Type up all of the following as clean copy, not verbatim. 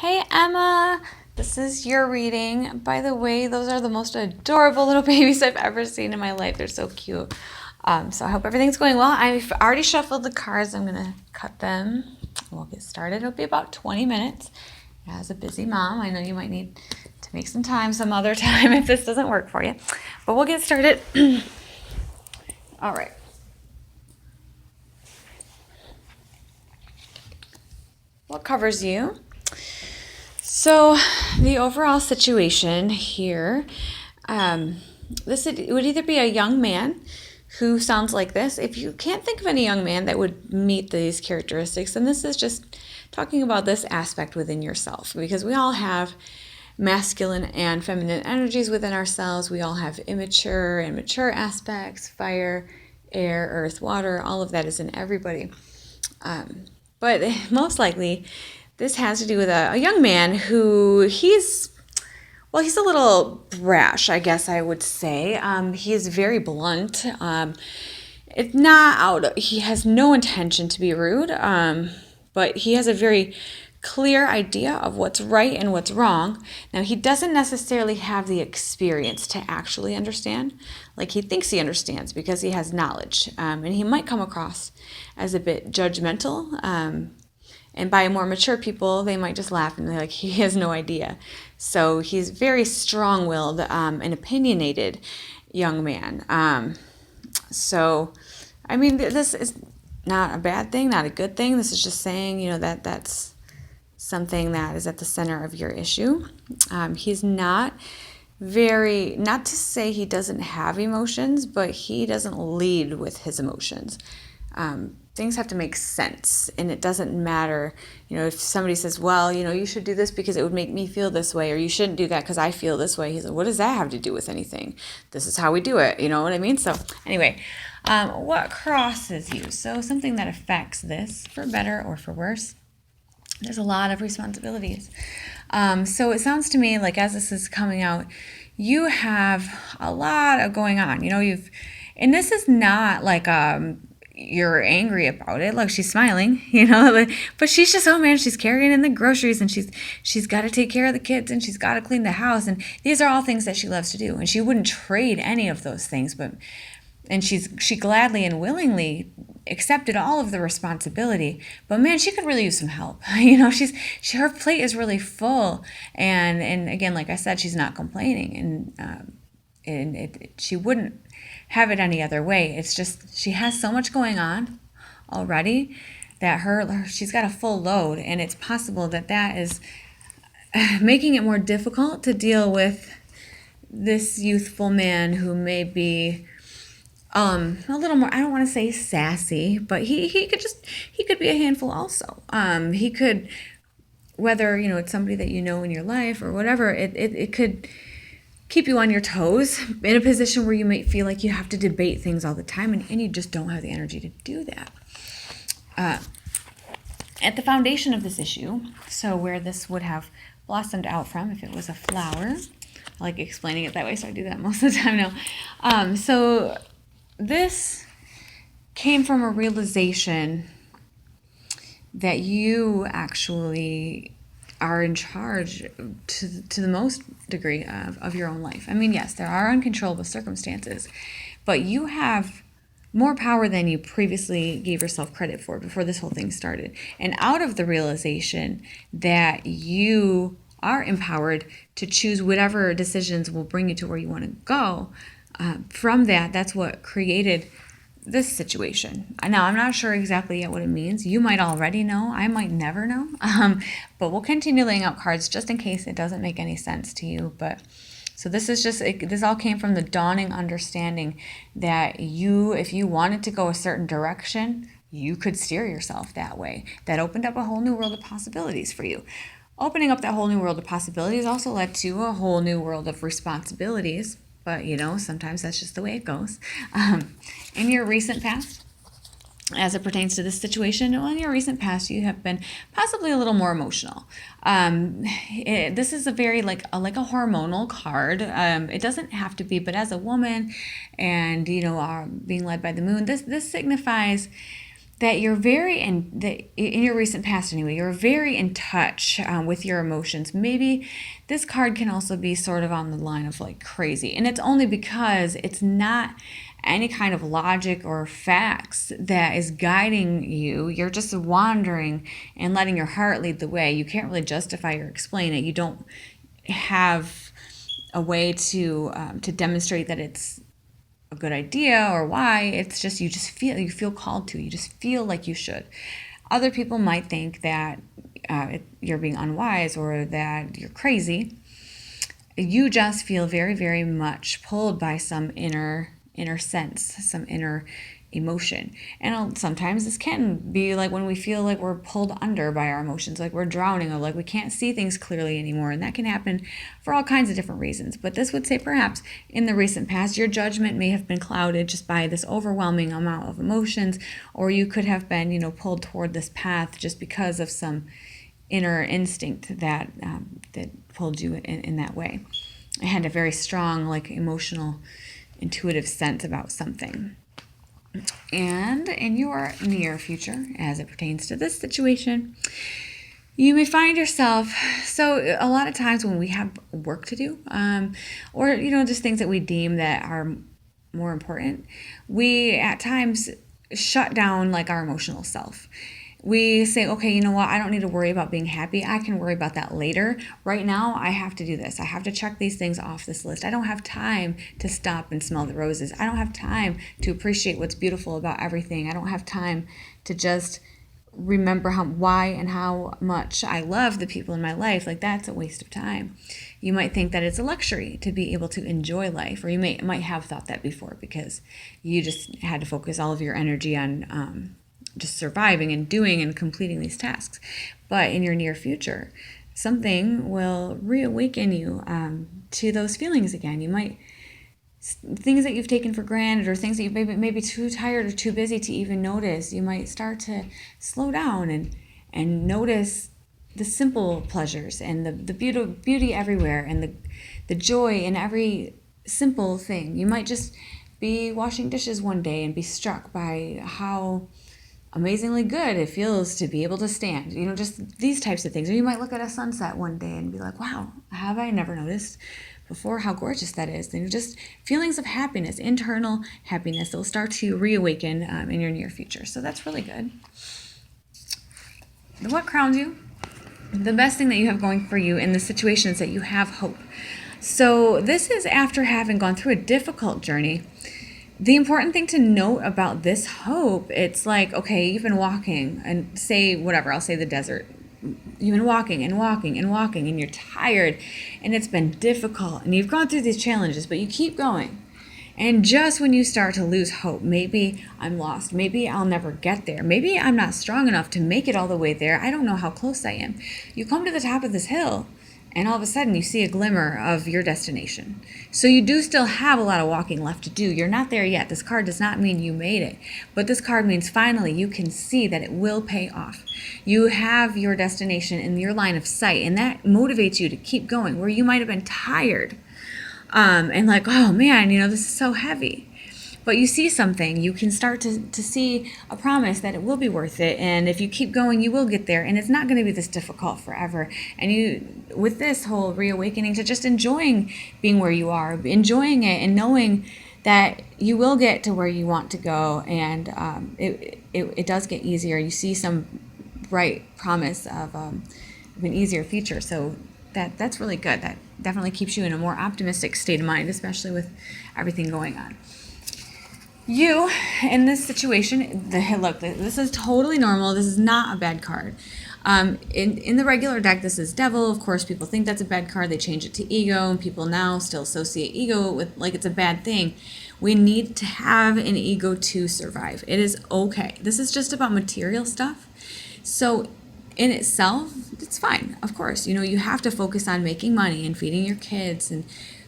Hey Emma, this is your reading. By the way, those are the most adorable little babies I've ever seen in my life. They're so cute. So I hope everything's going well. I've already shuffled the cards. I'm gonna cut them. We'll get started. It'll be about 20 minutes. As a busy mom, I know you might need to make some time some other time if this doesn't work for you. But we'll get started. All right. What covers you? So the overall situation here, this would either be a young man who sounds like this. If you can't think of any young man that would meet these characteristics, then this is just talking about this aspect within yourself, because we all have masculine and feminine energies within ourselves. We all have immature and mature aspects, fire, air, earth, water, all of that is in everybody. But most likely, this has to do with a young man who he's a little brash, I guess I would say. He is very blunt. It's not out. He has no intention to be rude, but he has a very clear idea of what's right and what's wrong. Now, he doesn't necessarily have the experience to actually understand. Like, he thinks he understands because he has knowledge, and he might come across as a bit judgmental. And by more mature people, they might just laugh and be like, he has no idea. So he's very strong-willed and opinionated young man. So, I mean, this is not a bad thing, not a good thing. This is just saying, that's something that is at the center of your issue. He's not to say he doesn't have emotions, but he doesn't lead with his emotions. Things have to make sense, and it doesn't matter, if somebody says, well, you should do this because it would make me feel this way, or you shouldn't do that because I feel this way. He's like, what does that have to do with anything? This is how we do it, you know what I mean? So anyway, what crosses you? So something that affects this, for better or for worse. There's a lot of responsibilities. So it sounds to me like as this is coming out, you have a lot of going on. And this is not like you're angry about it. Look, she's smiling, but she's just, oh man, she's carrying in the groceries, and she's got to take care of the kids, and she's got to clean the house, and these are all things that she loves to do, and she wouldn't trade any of those things, and she gladly and willingly accepted all of the responsibility. But man, she could really use some help. Her plate is really full, and again, like I said, she's not complaining, and she wouldn't have it any other way. It's just she has so much going on already that she's got a full load, and it's possible that is making it more difficult to deal with this youthful man who may be a little more, I don't want to say sassy, but he could be a handful also. He could, whether it's somebody that in your life or whatever, it could keep you on your toes in a position where you might feel like you have to debate things all the time, and you just don't have the energy to do that. At the foundation of this issue, so where this would have blossomed out from if it was a flower, I like explaining it that way, so I do that most of the time now. So this came from a realization that you actually are in charge to the most degree of your own life. I mean, yes, there are uncontrollable circumstances, but you have more power than you previously gave yourself credit for before this whole thing started. And out of the realization that you are empowered to choose whatever decisions will bring you to where you want to go, from that's what created this situation. Now, I'm not sure exactly yet what it means. You might already know. I might never know. But we'll continue laying out cards just in case it doesn't make any sense to you. But so this is this all came from the dawning understanding that if you wanted to go a certain direction, you could steer yourself that way. That opened up a whole new world of possibilities for you. Opening up that whole new world of possibilities also led to a whole new world of responsibilities. But, sometimes that's just the way it goes. In your recent past, as it pertains to this situation, in your recent past, you have been possibly a little more emotional. This is a very like a hormonal card. It doesn't have to be, but as a woman and, being led by the moon, this signifies that you're in your recent past anyway, you're very in touch with your emotions. Maybe this card can also be sort of on the line of like crazy, and it's only because it's not any kind of logic or facts that is guiding you. You're just wandering and letting your heart lead the way. You can't really justify or explain it. You don't have a way to demonstrate that it's a good idea or why. It's just you feel called to. You just feel like you should. Other people might think that you're being unwise or that you're crazy. You just feel very, very much pulled by some inner sense, some inner emotion. And sometimes this can be like when we feel like we're pulled under by our emotions, like we're drowning, or like we can't see things clearly anymore. And that can happen for all kinds of different reasons. But this would say perhaps in the recent past, your judgment may have been clouded just by this overwhelming amount of emotions, or you could have been, pulled toward this path just because of some inner instinct that pulled you in that way. I had a very strong, like emotional, intuitive sense about something. And in your near future, as it pertains to this situation, you may find yourself, so a lot of times when we have work to do, or, just things that we deem that are more important, we at times shut down like our emotional self. We say, okay, you know what? I don't need to worry about being happy. I can worry about that later. Right now, I have to do this. I have to check these things off this list. I don't have time to stop and smell the roses. I don't have time to appreciate what's beautiful about everything. I don't have time to just remember why and how much I love the people in my life. Like, that's a waste of time. You might think that it's a luxury to be able to enjoy life, or you might have thought that before because you just had to focus all of your energy on just surviving and doing and completing these tasks. But in your near future, something will reawaken you to those feelings again. You might, things that you've taken for granted, or things that you've maybe too tired or too busy to even notice, you might start to slow down and notice the simple pleasures and the beauty everywhere, and the joy in every simple thing. You might just be washing dishes one day and be struck by how amazingly good it feels to be able to stand, just these types of things. Or you might look at a sunset one day and be like, wow, have I never noticed before how gorgeous that is? And just feelings of happiness, internal happiness, that will start to reawaken in your near future. So that's really good. What crowns you? The best thing that you have going for you in this situation is that you have hope. So this is after having gone through a difficult journey. The important thing to note about this hope, it's like, okay, you've been walking and say whatever, I'll say the desert. You've been walking and walking and walking, and you're tired, and it's been difficult, and you've gone through these challenges, but you keep going. And just when you start to lose hope, maybe I'm lost, maybe I'll never get there, maybe I'm not strong enough to make it all the way there, I don't know how close I am. You come to the top of this hill, and all of a sudden you see a glimmer of your destination. So you do still have a lot of walking left to do. You're not there yet. This card does not mean you made it, but this card means finally you can see that it will pay off. You have your destination in your line of sight, and that motivates you to keep going, where you might have been tired and like, oh man, this is so heavy. But you see something, you can start to see a promise that it will be worth it. And if you keep going, you will get there. And it's not going to be this difficult forever. And you, with this whole reawakening to just enjoying being where you are, enjoying it and knowing that you will get to where you want to go. And it does get easier. You see some bright promise of an easier future. So that's really good. That definitely keeps you in a more optimistic state of mind, especially with everything going on. You, in this situation, look, this is totally normal. This is not a bad card. In the regular deck, this is Devil. Of course, people think that's a bad card. They change it to Ego, and people now still associate Ego with like it's a bad thing. We need to have an ego to survive. It is okay. This is just about material stuff. So in itself, it's fine. Of course, you have to focus on making money and feeding your kids and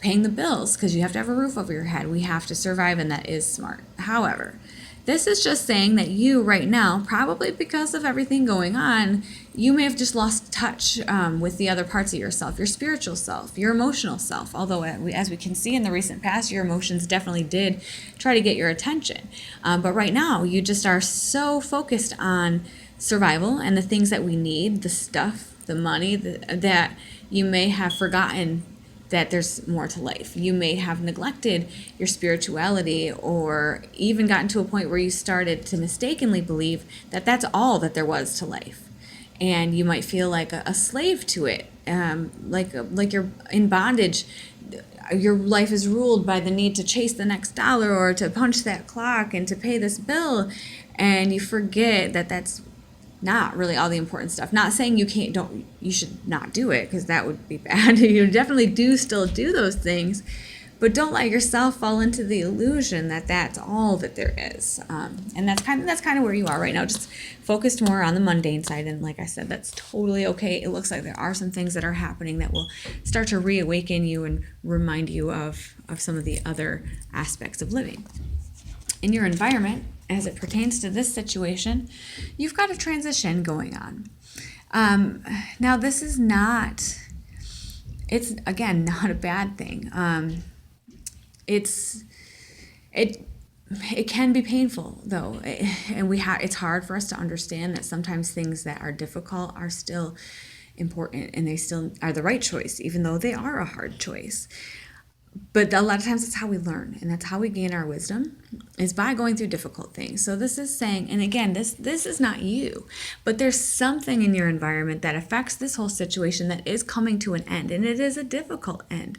paying the bills, because you have to have a roof over your head. We have to survive, and that is smart. However, this is just saying that you right now, probably because of everything going on, You may have just lost touch with the other parts of yourself, your spiritual self, your emotional self. Although, as we can see in the recent past, your emotions definitely did try to get your attention. But right now, you just are so focused on survival and the things that we need, the stuff, the money, that you may have forgotten that there's more to life. You may have neglected your spirituality, or even gotten to a point where you started to mistakenly believe that that's all that there was to life. And you might feel like a slave to it, like you're in bondage. Your life is ruled by the need to chase the next dollar, or to punch that clock, and to pay this bill, and you forget that that's not really all the important stuff. Not saying you should not do it, because that would be bad. You definitely do still do those things, but don't let yourself fall into the illusion that that's all that there is. And that's kind of where you are right now, just focused more on the mundane side. And like I said, that's totally okay. It looks like there are some things that are happening that will start to reawaken you and remind you of some of the other aspects of living. In your environment, as it pertains to this situation, you've got a transition going on. Now, this is it's again not a bad thing. It can be painful though, and it's hard for us to understand that sometimes things that are difficult are still important, and they still are the right choice, even though they are a hard choice. But a lot of times it's how we learn, and that's how we gain our wisdom, is by going through difficult things. So this is saying, and again, this is not you, but there's something in your environment that affects this whole situation that is coming to an end, and it is a difficult end.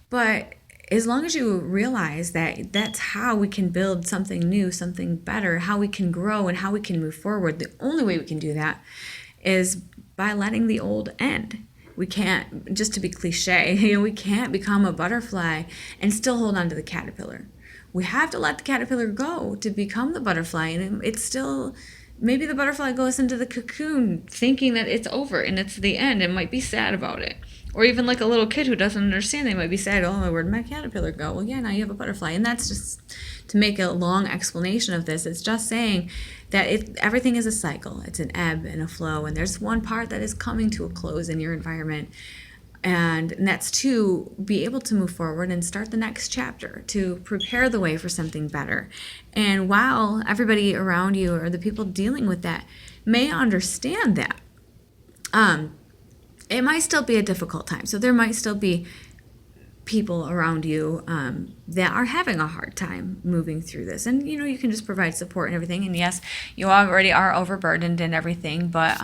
But as long as you realize that that's how we can build something new, something better, how we can grow and how we can move forward, the only way we can do that is by letting the old end. We can't, just to be cliche, we can't become a butterfly and still hold on to the caterpillar. We have to let the caterpillar go to become the butterfly, and it's still, maybe the butterfly goes into the cocoon thinking that it's over and it's the end, and might be sad about it. Or even like a little kid who doesn't understand, they might be sad, oh, where'd my caterpillar go? Well, yeah, now you have a butterfly. And that's just, to make a long explanation of this, it's just saying that everything is a cycle. It's an ebb and a flow, and there's one part that is coming to a close in your environment. And that's to be able to move forward and start the next chapter, to prepare the way for something better. And while everybody around you, or the people dealing with that, may understand that, it might still be a difficult time. So there might still be people around you that are having a hard time moving through this. And, you can just provide support and everything. And yes, you already are overburdened and everything, but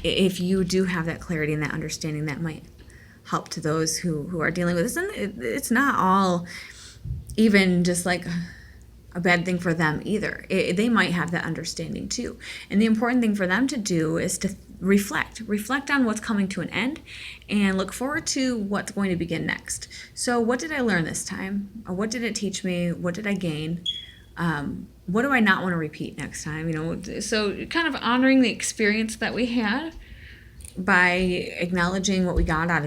if you do have that clarity and that understanding, that might help to those who are dealing with this. And it's not all even just like a bad thing for them either. They might have that understanding too. And the important thing for them to do is to reflect on what's coming to an end, and look forward to what's going to begin next. So what did I learn this time? What did it teach me? What did I gain? What do I not want to repeat next time? So kind of honoring the experience that we had by acknowledging what we got out of